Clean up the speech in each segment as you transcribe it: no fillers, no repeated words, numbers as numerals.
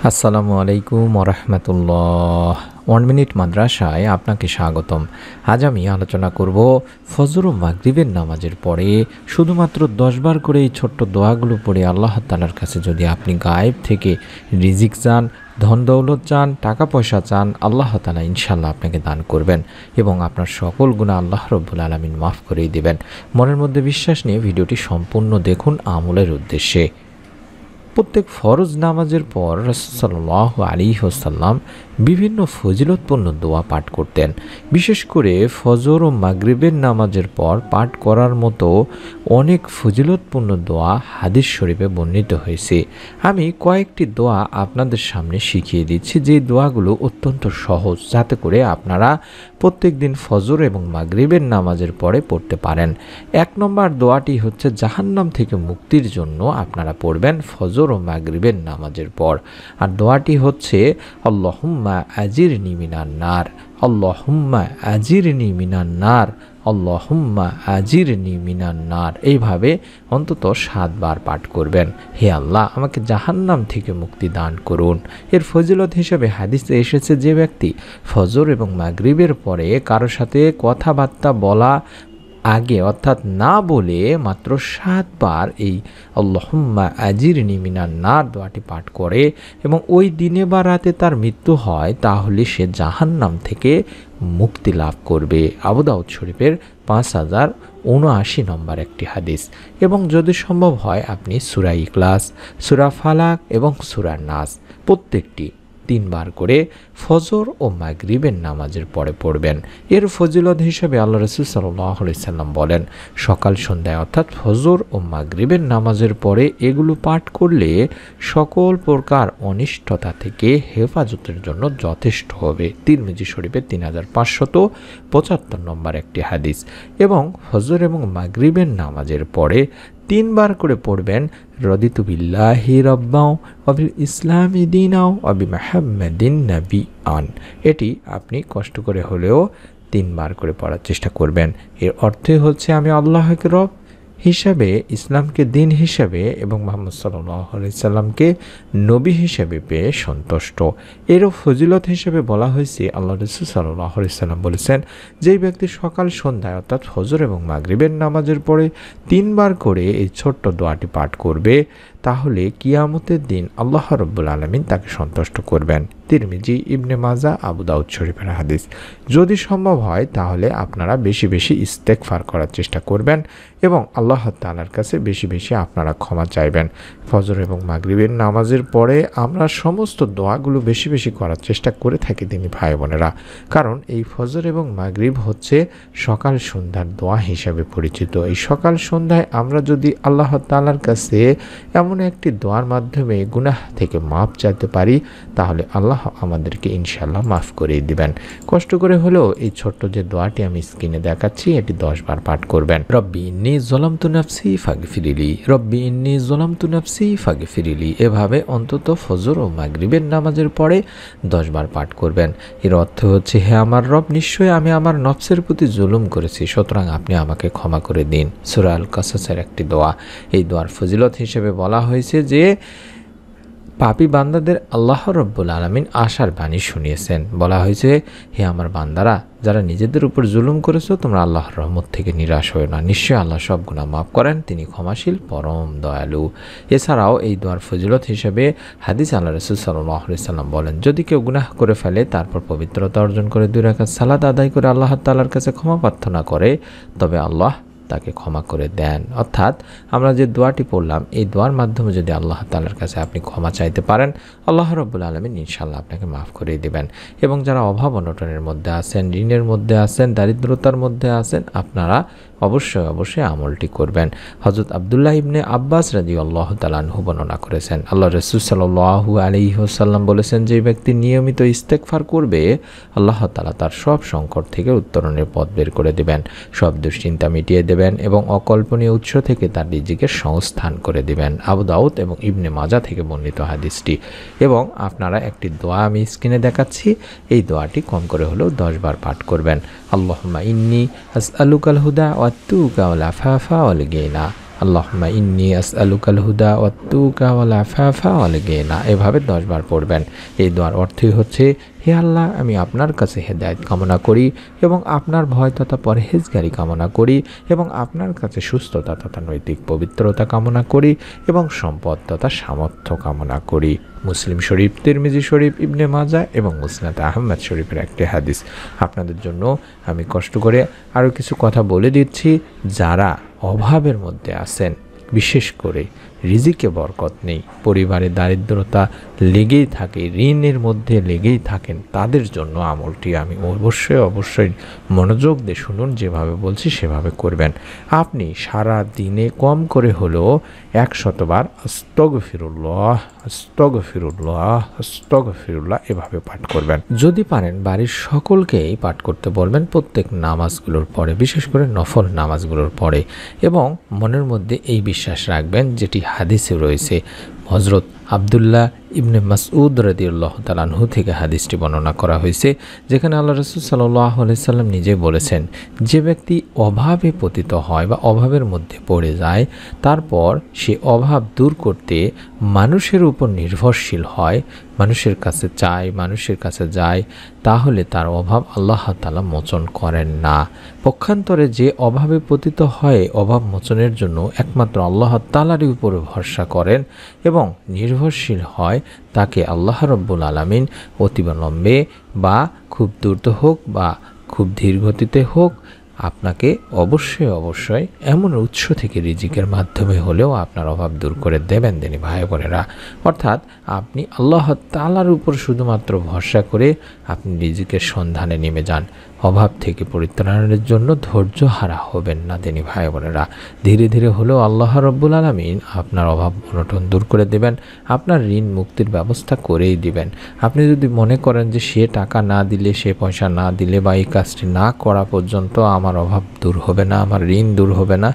আসসালামু আলাইকুম ওরহমতুল্লাহ। 1 মিনিট মাদ্রাসায় আপনাকে স্বাগতম। আজ আমি আলোচনা করব ফজর ও মাগরিবের নামাজের পরে শুধুমাত্র 10 বার করে এই ছোট্ট দোয়াগুলো পড়ে আল্লাহ তাআলার কাছে যদি আপনি গায়েব থেকে রিজিক চান, ধন দৌলত চান, টাকা পয়সা চান, আল্লাহ তাআলা ইনশাল্লাহ আপনাকে দান করবেন এবং আপনার সকল গুনাহ আল্লাহ রব্বুল আলামিন মাফ করেই দিবেন। মনের মধ্যে বিশ্বাস নিয়ে ভিডিওটি সম্পূর্ণ দেখুন আমলের উদ্দেশ্যে। প্রত্যেক ফরজ নামাজের পর রাসূল সাল্লাল্লাহু আলাইহি ওয়াসাল্লাম বিভিন্ন ফজিলতপূর্ণ দোয়া পাঠ করতেন। বিশেষ করে ফজর ও মাগরিবের নামাজের পর পাঠ করার মতো অনেক ফজিলতপূর্ণ দোয়া হাদিস শরীফে বর্ণিত হয়েছে। আমি কয়েকটি দোয়া আপনাদের সামনে শিখিয়ে দিচ্ছি, যে দোয়াগুলো অত্যন্ত সহজ, যাতে করে আপনারা প্রত্যেক দিন ফজর এবং মাগরিবের নামাজের পরে পড়তে পারেন। 1 নম্বর দোয়াটি হচ্ছে জাহান্নাম থেকে মুক্তির জন্য আপনারা পড়বেন ফজর ও মাগরিবের নামাজের পর। আর দোয়াটি হচ্ছে আল্লাহুম্মা আজিরনি মিনান নার, আল্লাহুম্মা আজিরনি মিনান নার, আল্লাহুম্মা আজিরনি মিনান নার। এইভাবে অন্তত 7 বার পাঠ করবেন। হে আল্লাহ, আমাকে জাহান্নাম থেকে মুক্তি দান করুন। এর ফজিলত হিসেবে হাদিসে এসেছে, যে ব্যক্তি ফজর এবং মাগরিবের পরে কারোর সাথে কথাবার্তা বলা আগে অর্থাৎ না বলে মাত্র 7 বার এই আল্লাহুম্মা আজিরনি মিনান নার দোয়াটি পাঠ করে এবং ওই দিনে বা রাতে তার মৃত্যু হয়, তাহলে সে জাহান্নাম থেকে মুক্তি লাভ করবে। আবু দাউদ শরীফের 5079 নম্বর একটি হাদিস। এবং যদি সম্ভব হয় আপনি সূরা ইখলাস, সূরা ফালাক এবং সূরা নাস প্রত্যেকটি 3 বার করে ফজর ও মাগরিবের নামাজের পরে পড়বেন। এর ফজিলত হিসেবে আল্লাহ রাসূল সাল্লাল্লাহু আলাইহি সাল্লাম বলেন, সকাল সন্ধ্যায় অর্থাৎ ফজর ও মাগরিবের নামাজের পরে এগুলো পাঠ করলে সকল প্রকার অনিষ্টতা থেকে হেফাজতের জন্য যথেষ্ট হবে। তিরমিজি শরীফের 3575 নম্বর একটি হাদিস। এবং ফজর এবং মাগরিবের নামাজের পরে 3 বার করে পড়বেন রদিতু বিল্লাহি রাব্বাও ওয়া বিল ইসলামি দীনাও ওয়া বিমুহাম্মাদিন নাবিয়্যান। এটি আপনি কষ্ট করে হলেও 3 বার করে পড়ার চেষ্টা করবেন। এর অর্থ হচ্ছে, আমি আল্লাহকে রব হিসাবে, ইসলামকে দিন হিসাবে এবং মুহাম্মদ সাল্লাল্লাহু আলাইহি সাল্লামকে নবী হিসেবে পেয়ে সন্তুষ্ট। এরও ফজিলত হিসেবে বলা হয়েছে, আল্লাহ রাসূল সাল্লাল্লাহু আলাইহি সাল্লাম বলেছেন, যেই ব্যক্তি সকাল সন্ধ্যায় অর্থাৎ ফজর এবং মাগরিবের নামাজের পরে 3 বার করে এই ছোট্ট দোয়াটি পাঠ করবে, তাহলে কিয়ামতের দিন আল্লাহ রাব্বুল আলামিন তাকে সন্তুষ্ট করবেন। তিরমিজি, ইবনে মাজাহ, আবু দাউদ শরীফের হাদিস। যদি সম্ভব হয় তাহলে আপনারা বেশি বেশি ইস্তেগফার করার চেষ্টা করবেন এবং আল্লাহ তাআলার কাছে বেশি বেশি আপনারা ক্ষমা চাইবেন। ফজর এবং মাগরিবের নামাজের পরে আমরা সমস্ত দোয়াগুলো বেশি বেশি করার চেষ্টা করে থাকি দিনী ভাই বোনেরা, কারণ এই ফজর এবং মাগরিব হচ্ছে সকাল সন্ধ্যার দোয়া হিসাবে পরিচিত। এই সকাল সন্ধ্যায় আমরা যদি আল্লাহ তাআলার কাছে এমন একটি দোয়ার মাধ্যমে গুনাহ থেকে মাফ চাইতে পারি, তাহলে আল্লাহ আমাদেরকে ইনশাআল্লাহ মাফ করে দিবেন। কষ্ট করে হলেও এই ছোট্ট যে দোয়াটি আমি স্ক্রিনে দেখাচ্ছি, এটি 10 বার পাঠ করবেন। রব্বি ইন্নী যালামতু নাফসি ফাগফিরলি, রব্বি ইন্নী যালামতু নাফসি ফাগফিরলি। এভাবে অন্তত ফজর ও মাগরিবের নামাজের পরে 10 বার পাঠ করবেন। এর অর্থ হচ্ছে, হে আমার রব, নিশ্চয়ই আমি আমার নফসের প্রতি জুলুম করেছি, সুতরাং আপনি আমাকে ক্ষমা করে দিন। সূরা আল কাসাসের একটি দোয়া। এই দোয়ার ফজিলত হিসেবে বলা হয়েছে যে পাপী বান্দাদের আল্লাহ রব্বুল আলামিন আশার বাণী শুনিয়েছেন। বলা হয়েছে, হে আমার বান্দারা, যারা নিজেদের উপর জুলুম করেছো, তোমরা আল্লাহর রহমত থেকে নিরাশ হও না। নিশ্চয়ই আল্লাহ সব গুনাহ মাফ করেন, তিনি ক্ষমাশীল, পরম দয়ালু। এছাড়াও এই দোয়ার ফজিলত হিসেবে হাদিস আল্লাহ রাসূল সাল্লাল্লাহু আলাইহি সাল্লাম বলেন, যদি কেউ গুনাহ করে ফেলে, তারপর পবিত্রতা অর্জন করে 2 রাকাত সালাত আদায় করে আল্লাহ তাআলার কাছে ক্ষমা প্রার্থনা করে, তবে আল্লাহ তাকে ক্ষমা করে দেন। অর্থাৎ আমরা যে দোয়াটি পড়লাম, এই দোয়ার মাধ্যমে যদি আল্লাহ তাআলার কাছে আপনি ক্ষমা চাইতে পারেন, আল্লাহ রাব্বুল আলামিন ইনশাআল্লাহ আপনাকে মাফ করে দিবেন। এবং যারা অভাব অনটনের মধ্যে আছেন, ঋণের মধ্যে আছেন, দারিদ্রতার মধ্যে আছেন, আপনারা অবশ্যই অবশ্যই আমলটি করবেন। হযরত আব্দুল্লাহ ইবনে আব্বাস রাদিয়াল্লাহু তাআলা আনহু বর্ণনা করেছেন, আল্লাহ রাসূল সাল্লাল্লাহু আলাইহি ওয়াসাল্লাম বলেছেন, যে ব্যক্তি নিয়মিত ইস্তেগফার করবে, আল্লাহ তাআলা তার সব সংকট থেকে উত্তরণের পথ বের করে দিবেন, সব দুশ্চিন্তা মিটিয়ে দেবেন এবং অকল্পনীয় উৎস থেকে তার রিজিকের সংস্থান করে দিবেন। আবু দাউদ এবং ইবনে মাজাহ থেকে বর্ণিত হাদিসটি। এবং আপনারা একটি দোয়া আমি স্ক্রিনে দেখাচ্ছি, এই দোয়াটি কম করে হলেও 10 বার পাঠ করবেন। আল্লাহুম্মা ইন্নী আসআলুকাল হুদা ওয়াত তুকা ওয়াল আফাফা ওয়াল গিনা, আল্লাহুম্মা ইন্নী আসআলুকাল হুদা ওয়াত তুকা ওয়াল আফাফা ওয়াল গিনা, এভাবে 10 বার পড়বেন। এই দোয়ার অর্থই হচ্ছে, হে আল্লাহ, আমি আপনার কাছে হেদায়েত কামনা করি এবং আপনার ভয় তথা পরহেজগারি কামনা করি এবং আপনার কাছে সুস্থতা তথা নৈতিক পবিত্রতা কামনা করি এবং সম্পদ তথা সামর্থ্য কামনা করি। মুসলিম শরীফ, তিরমিজি শরীফ, ইবনে মাজাহ এবং মুসনাদ আহমদ শরীফের একটি হাদিস। আপনাদের জন্য আমি কষ্ট করে আরও কিছু কথা বলে দিচ্ছি। যারা অভাবের মধ্যে আছেন, বিশেষ করে রিজিকে বরকত নেই, পরিবারে দারিদ্রতা লেগেই থাকে, ঋণের মধ্যে লেগেই থাকেন, তাদের জন্য আমলটি আমি অবশ্যই মনোযোগ দিয়ে শুনুন। যেভাবে বলছি সেভাবে করবেন। আপনি সারা দিনে কম করে হলেও 100 বার আস্তাগফিরুল্লাহ আস্তাগফিরুল্লাহ আস্তাগফিরুল্লাহ এভাবে পাঠ করবেন। যদি পারেন বাড়ির সকলকেই পাঠ করতে বলবেন প্রত্যেক নামাজগুলোর পরে, বিশেষ করে নফল নামাজগুলোর পরে। এবং মনের মধ্যে এই বিশ্বাস রাখবেন, যেটি হাদিসে রয়েছে, হযরত আব্দুল্লাহ ইবনে মাসউদ রাদিয়াল্লাহু তাআলা আনহু থেকে হাদিসটি বর্ণনা করা হয়েছে, যেখানে আল্লাহ রাসূল সাল্লাল্লাহু আলাইহি সাল্লাম নিজে বলেছেন, যে ব্যক্তি অভাবে পতিত হয় বা অভাবের মধ্যে পড়ে যায়, তারপর সে অভাব দূর করতে মানুষের উপর নির্ভরশীল হয়, মানুষের কাছে চায়, মানুষের কাছে যায়, তাহলে তার অভাব আল্লাহ তাআলা মোচন করেন না। পক্ষান্তরে যে অভাবে পতিত হয়, অভাব মোচনের জন্য একমাত্র আল্লাহ তাআলারই উপরে ভরসা করেন এবং নির্ভরশীল হয়, তাকে আল্লাহ রব্বুল আলামিন অতিবিলম্বে বা খুব দ্রুত হোক বা খুব ধীর গতিতে হোক, আপনাকে অবশ্যই এমন উৎস থেকে রিজিকের মাধ্যমে হলেও আপনার অভাব দূর করে দেবেন দিনী ভাই বোনেরা। অর্থাৎ আপনি আল্লাহ তাআলার উপর শুধুমাত্র ভরসা করে আপনি রিজিকের সন্ধানে নেমে যান। অভাব থেকে পরিত্রাণের জন্য ধৈর্য হারা হবেন না দিনী ভাই বোনেরা। ধীরে ধীরে হলেও আল্লাহ রব্বুল আলামিন আপনার অভাব অনটন দূর করে দেবেন, আপনার ঋণ মুক্তির ব্যবস্থা করেই দিবেন। আপনি যদি মনে করেন যে সে টাকা না দিলে, সে পয়সা না দিলে বা এই কাজটি না করা পর্যন্ত আমার অভাব দূর হবে না, আমার ঋণ দূর হবে না,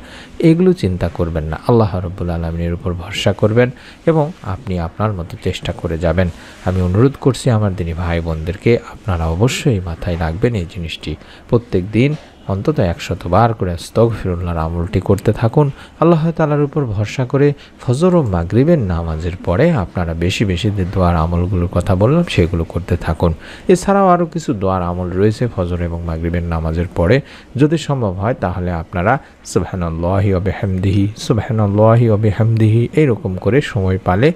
এগুলো চিন্তা করবেন না। আল্লাহ রব্বুল আলামিনের উপর ভরসা করবেন এবং আপনি আপনার মতো চেষ্টা করে যাবেন। আমি অনুরোধ করছি আমার দিনী ভাই বোনদেরকে, আপনারা অবশ্যই মাথায় রাখবেন এই জিনিসটি। প্রত্যেক দিন অন্তত 100 বার করে আস্তাগফিরুল্লাহর আমলটি করতে থাকুন। আল্লাহ তাআলার উপর ভরসা করে ফজর ও মাগরিবের নামাজের পরে আপনারা বেশি যে দোয়ার আমলগুলোর কথা বললাম সেগুলো করতে থাকুন। এছাড়াও আরও কিছু দোয়ার আমল রয়েছে ফজর এবং মাগরিবের নামাজের পরে। যদি সম্ভব হয় তাহলে আপনারা সুবহানাল্লাহি ওয়া বিহামদিহি সুবহানাল্লাহি ওয়া বিহামদিহি এইরকম করে সময় পালে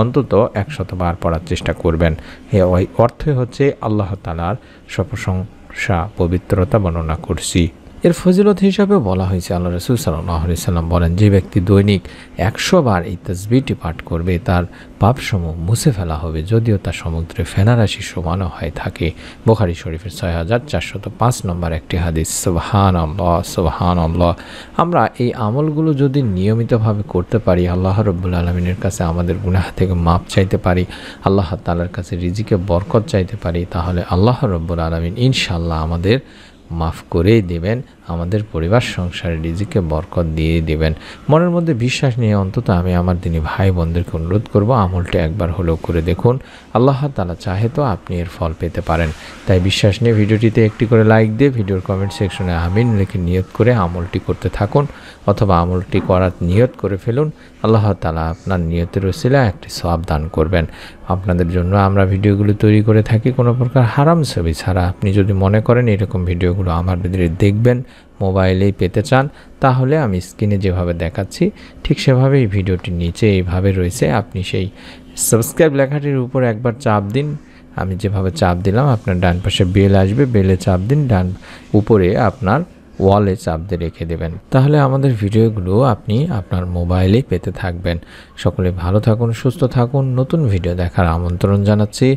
অন্তত 100 বার পড়ার চেষ্টা করবেন। এর অর্থই হচ্ছে আল্লাহ তাআলার সপ্রশংসা পবিত্রতা বর্ণনা করছি। এর ফজিলত হিসাবে বলা হয়েছে, আল্লাহ রাসূল সাল্লাল্লাহু আলাইহি সাল্লাম বলেন, যে ব্যক্তি দৈনিক 100 বার এই তাসবিহটি পাঠ করবে তার পাপসমূহ মুছে ফেলা হবে, যদিও তা সমুদ্রে ফেনারাশি সমানও হয়ে থাকে। বুখারী শরীফের 6405 নম্বর একটি হাদিস। সুবহানাল্লাহ সুবহানাল্লাহ। আমরা এই আমলগুলো যদি নিয়মিতভাবে করতে পারি, আল্লাহ রাব্বুল আলামিনের কাছে আমাদের গুনাহ থেকে মাপ চাইতে পারি, আল্লাহ তাআলার কাছে রিজিকে বরকত চাইতে পারি, তাহলে আল্লাহ রাব্বুল আলামিন ইনশাআল্লাহ আমাদের মাফ করেই দেবেন, আমাদের পরিবার সংসারে রিজিকে বরকত দিয়ে দিবেন। মনের মধ্যে বিশ্বাস নিয়ে অন্তত আমি আমার দিনী ভাই বোনদেরকে অনুরোধ করব, আমলটি একবার হলেও করে দেখুন। আল্লাহ তাআলা চাহে তো আপনি এর ফল পেতে পারেন। তাই বিশ্বাস নিয়ে ভিডিওটিতে একটি করে লাইক দিয়ে ভিডিওর কমেন্ট সেকশনে আমিন লিখে নিয়ত করে আমলটি করতে থাকুন, অথবা আমলটি করার নিয়ত করে ফেলুন। আল্লাহ তাআলা আপনার নিয়তের ওসিলায় একটি সওয়াব দান করবেন। আপনাদের জন্য আমরা ভিডিওগুলো তৈরি করে থাকি কোনো প্রকার হারাম ছবি ছাড়া। আপনি যদি মনে করেন এরকম ভিডিওগুলো আমার ভিতরে দেখবেন, মোবাইলেই পেতে চান, তাহলে আমি স্ক্রিনে যেভাবে দেখাচ্ছি ঠিক সেভাবেই ভিডিওটির নিচে এইভাবে রয়েছে, আপনি সেই সাবস্ক্রাইব লেখাটির উপর একবার চাপ দিন। আমি যেভাবে চাপ দিলাম আপনার ডান পাশে বেল আসবে, বেলে চাপ দিন, ডান উপরে আপনার ওয়ালে চাপ দিয়ে রেখে দেবেন, তাহলে আমাদের ভিডিওগুলো আপনি আপনার মোবাইলে পেতে থাকবেন। সকলে ভালো থাকুন, সুস্থ থাকুন। নতুন ভিডিও দেখার আমন্ত্রণ জানাচ্ছি।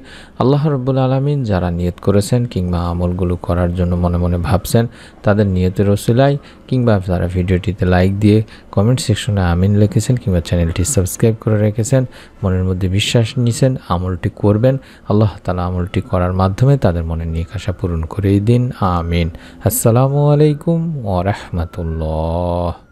আল্লাহ রাব্বুল আলামিন যারা নিয়ত করেছেন কিংবা আমলগুলো করার জন্য মনে মনে ভাবছেন, তাদের নিয়তের ওসিলায় কিংবা যারা ভিডিওটিতে লাইক দিয়ে কমেন্ট সেকশনে আমিন লিখেছেন কিংবা চ্যানেলটি সাবস্ক্রাইব করে রেখেছেন, মনের মধ্যে বিশ্বাস নিয়েছেন আমলটি করবেন, আল্লাহ তাআলা আমলটি করার মাধ্যমে তাদের মনের নেক আশা পূরণ করেই দিন। আমিন। আসসালামু আলাইকুম ওয়া রাহমাতুল্লাহ।